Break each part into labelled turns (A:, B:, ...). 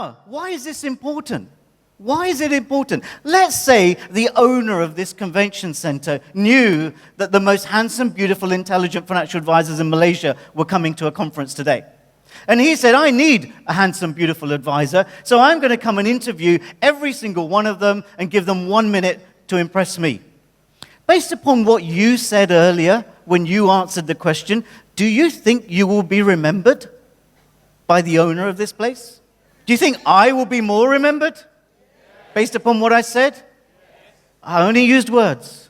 A: Now, why is this important? Why is it important? Let's say the owner of this convention center knew that the most handsome, beautiful, intelligent financial advisors in Malaysia were coming to a conference today. And he said, I need a handsome, beautiful advisor, so I'm going to come and interview every single one of them and give them 1 minute to impress me. Based upon what you said earlier when you answered the question, do you think you will be remembered by the owner of this place? Do you think I will be more remembered based upon what I said? I only used words.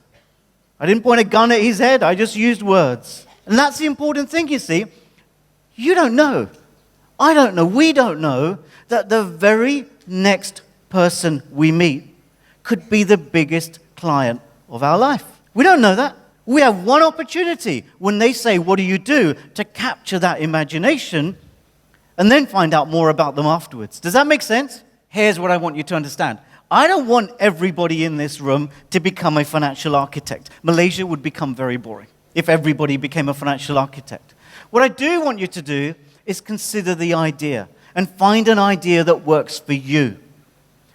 A: I didn't point a gun at his head. I just used words. And that's the important thing, you see. You don't know. I don't know. We don't know that the very next person we meet could be the biggest client of our life. We don't know that. We have one opportunity when they say, what do you do, to capture that imagination and then find out more about them afterwards. Does that make sense? Here's what I want you to understand. I don't want everybody in this room to become a financial architect. Malaysia would become very boring if everybody became a financial architect. What I do want you to do is consider the idea and find an idea that works for you.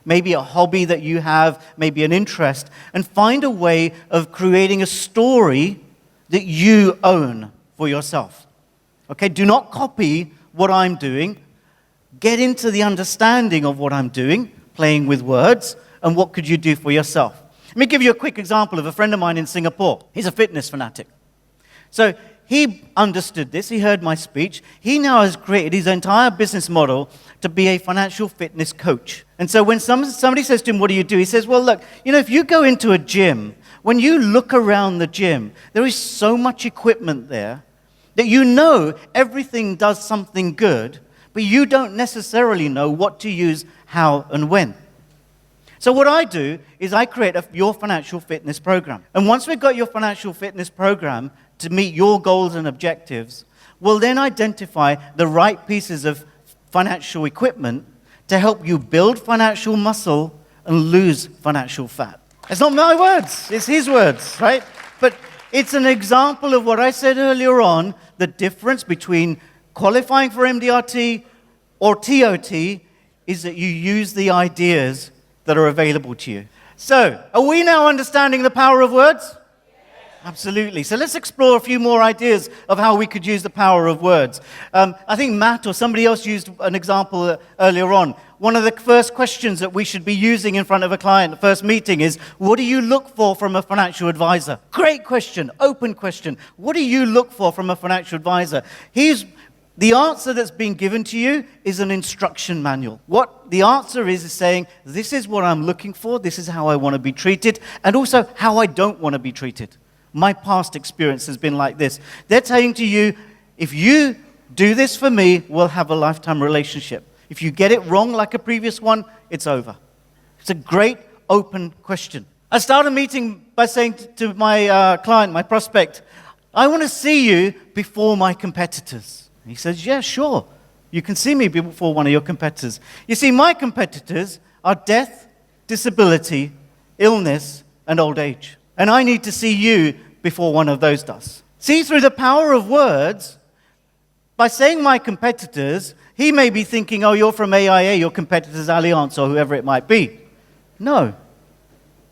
A: Maybe a hobby that you have, maybe an interest, and find a way of creating a story that you own for yourself. Okay, do not copy what I'm doing. Get into the understanding of what I'm doing, playing with words, and what could you do for yourself. Let me give you a quick example of a friend of mine in Singapore. He's a fitness fanatic. So he understood this, he heard my speech. He now has created his entire business model to be a financial fitness coach. And so when somebody says to him, what do you do? He says, well, look, if you go into a gym, when you look around the gym, there is so much equipment there that everything does something good, but you don't necessarily know what to use, how, and when. So what I do is I create your financial fitness program. And once we've got your financial fitness program to meet your goals and objectives, we'll then identify the right pieces of financial equipment to help you build financial muscle and lose financial fat. It's not my words, it's his words, right? But it's an example of what I said earlier on, the difference between qualifying for MDRT or TOT is that you use the ideas that are available to you. So, are we now understanding the power of words? Absolutely. So let's explore a few more ideas of how we could use the power of words. I think Matt or somebody else used an example earlier on. One of the first questions that we should be using in front of a client, the first meeting, is, what do you look for from a financial advisor? Great question, open question. What do you look for from a financial advisor? The answer that's being given to you is an instruction manual. What the answer is saying, this is what I'm looking for, this is how I want to be treated, and also how I don't want to be treated. My past experience has been like this. They're saying to you, if you do this for me, we'll have a lifetime relationship. If you get it wrong like a previous one, it's over. It's a great open question. I start a meeting by saying to my client, my prospect, I want to see you before my competitors. And he says, yeah, sure. You can see me before one of your competitors. You see, my competitors are death, disability, illness, and old age. And I need to see you before one of those does. See, through the power of words, by saying my competitors, he may be thinking, oh, you're from AIA, your competitor's Allianz, or whoever it might be. No.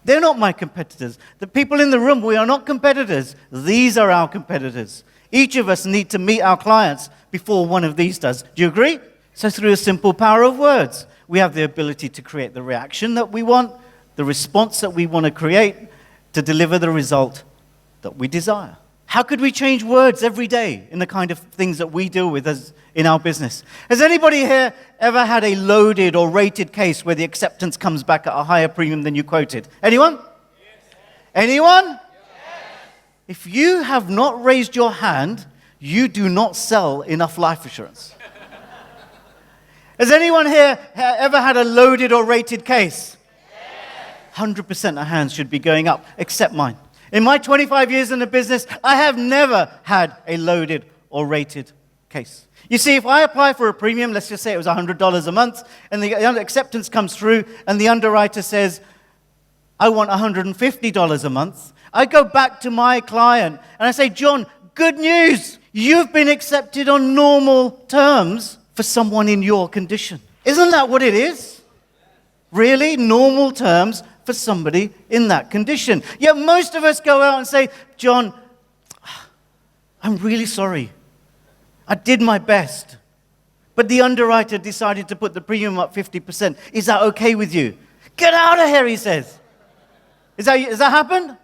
A: They're not my competitors. The people in the room, we are not competitors. These are our competitors. Each of us need to meet our clients before one of these does. Do you agree? So through a simple power of words, we have the ability to create the reaction that we want, the response that we want to create, to deliver the result that we desire. How could we change words every day in the kind of things that we deal with in our business? Has anybody here ever had a loaded or rated case where the acceptance comes back at a higher premium than you quoted? Anyone? Yes. Anyone? Yes. If you have not raised your hand, you do not sell enough life insurance. Has anyone here ever had a loaded or rated case? 100% of hands should be going up, except mine. In my 25 years in the business, I have never had a loaded or rated case. You see, if I apply for a premium, let's just say it was $100 a month, and the acceptance comes through, and the underwriter says, I want $150 a month, I go back to my client, and I say, John, good news! You've been accepted on normal terms for someone in your condition. Isn't that what it is? Really? Normal terms for somebody in that condition. Yet most of us go out and say, John, I'm really sorry. I did my best. But the underwriter decided to put the premium up 50%. Is that okay with you? Get out of here, he says. Does that happen?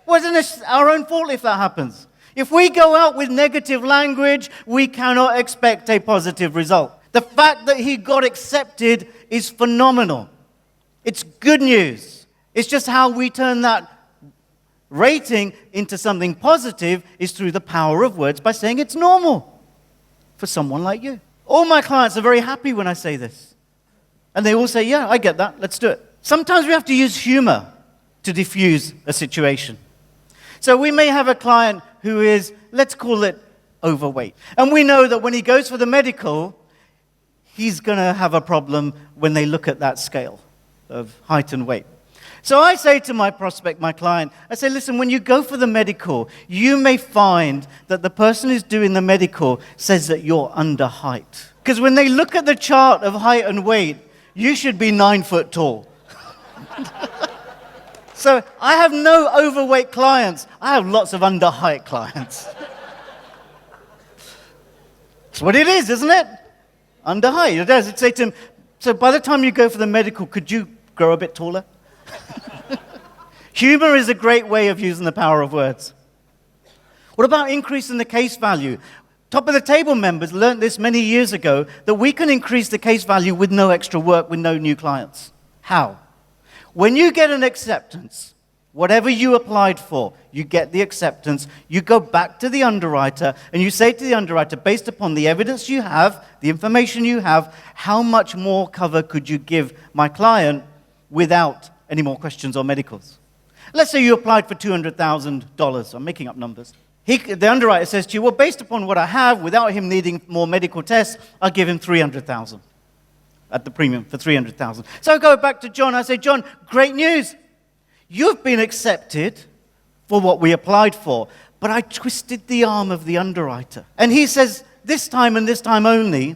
A: Well, isn't it our own fault if that happens? If we go out with negative language, we cannot expect a positive result. The fact that he got accepted is phenomenal. It's good news. It's just how we turn that rating into something positive is through the power of words by saying it's normal for someone like you. All my clients are very happy when I say this. And they all say, yeah, I get that, let's do it. Sometimes we have to use humor to diffuse a situation. So we may have a client who is, let's call it, overweight. And we know that when he goes for the medical, he's going to have a problem when they look at that scale of height and weight. So I say to my prospect, my client, I say, listen, when you go for the medical, you may find that the person who's doing the medical says that you're under height. Because when they look at the chart of height and weight, you should be 9 foot tall. So I have no overweight clients. I have lots of under height clients. That's what it is, isn't it? Under height. It does. It'd say to him, so by the time you go for the medical, could you grow a bit taller? Humor is a great way of using the power of words. What about increasing the case value? Top of the table members learned this many years ago, that we can increase the case value with no extra work, with no new clients. How? When you get an acceptance, whatever you applied for, you get the acceptance, you go back to the underwriter, and you say to the underwriter, based upon the evidence you have, the information you have, how much more cover could you give my client without any more questions or medicals? Let's say you applied for $200,000. I'm making up numbers. The underwriter says to you, well, based upon what I have, without him needing more medical tests, I'll give him $300,000 at the premium for $300,000. So I go back to John. I say, John, great news. You've been accepted for what we applied for, but I twisted the arm of the underwriter. And he says, this time and this time only,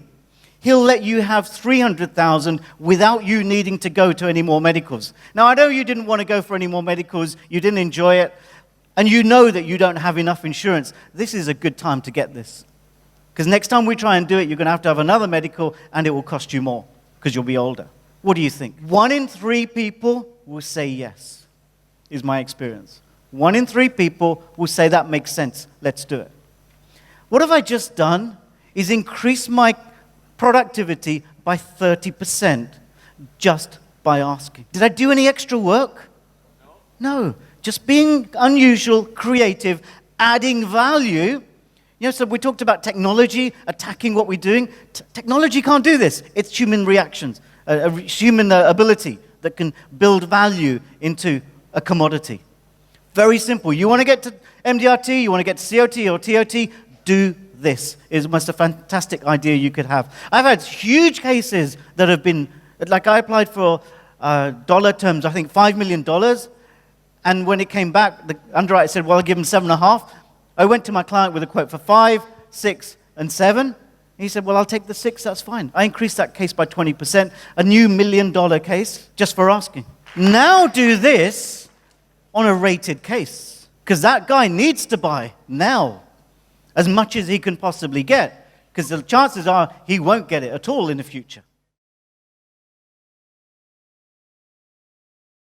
A: he'll let you have $300,000 without you needing to go to any more medicals. Now, I know you didn't want to go for any more medicals. You didn't enjoy it. And you know that you don't have enough insurance. This is a good time to get this. Because next time we try and do it, you're going to have another medical, and it will cost you more because you'll be older. What do you think? 1 in 3 people will say yes, is my experience. 1 in 3 people will say that makes sense. Let's do it. What have I just done is increase my productivity by 30% just by asking. Did I do any extra work? No. Just being unusual, creative, adding value. So we talked about technology, attacking what we're doing. Technology can't do this. It's human reactions, human ability that can build value into a commodity. Very simple. You want to get to MDRT, you want to get to COT or TOT, do this. It's almost a fantastic idea you could have. I've had huge cases that have been, like I applied for dollar terms, I think $5 million. And when it came back, the underwriter said, well, I'll give him 7.5. I went to my client with a quote for 5, 6, and 7. He said, well, I'll take the 6, that's fine. I increased that case by 20%, a new $1 million case, just for asking. Now do this on a rated case, because that guy needs to buy now as much as he can possibly get, because the chances are he won't get it at all in the future.